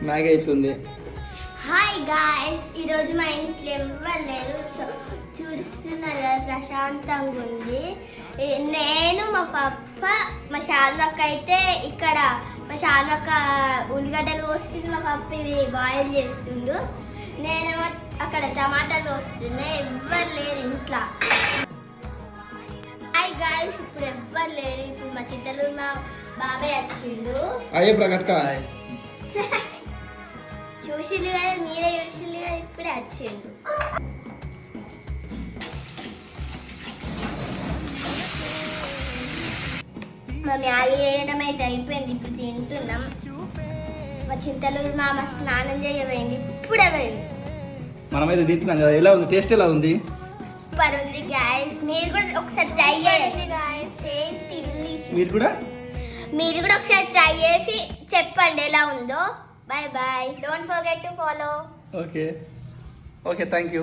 Maggi అవుతుంది. Hi guys, ఈరోజు మా ఇంట్లో ఎవ్వరు లేరు. చూస్తున్నారు కదా, ప్రశాంతంగా ఉంది. నేను మా పప్ప మా షార్నక్క అయితే ఇక్కడ మా షార్నక్క ఉల్లిగడ్డలు వస్తుంది, మా పప్ప ఇవి బాయిల్ చేస్తుండు. నేనేమో అక్కడ టమాటాలు వస్తున్నాయి. ఎవ్వరు లేరు ఇంట్లో. హాయ్ గాయ్స్, ఇప్పుడు ఎవ్వరు లేరు. ఇప్పుడు మా చిట్టలు మా బాబాయ్ వచ్చిండు. అయ్యే ప్రకటక చూసిల్లు కదా, మీరే చూసిల్లు కదా, ఇప్పుడే వచ్చిండు. మా మ్యాగీ వేయడం అయితే అయిపోయింది. ఇప్పుడు తింటున్నాం. మా చింతలూరు మామ స్నానం చేయబోయింది, ఇప్పుడే పోయింది. మనమైతే తింటున్నాం కదా. ఎలా ఉంది? టేస్ట్ ఎలా ఉంది? సూపర్ ఉంది గాయస్. మీరు కూడా ఒకసారి ట్రై చేయండి గాయస్. టేస్ట్ మీరు కూడా ఒకసారి ట్రై చేసి చెప్పండి ఎలా ఉందో. Bye bye. Don't forget to follow. Okay. Thank you.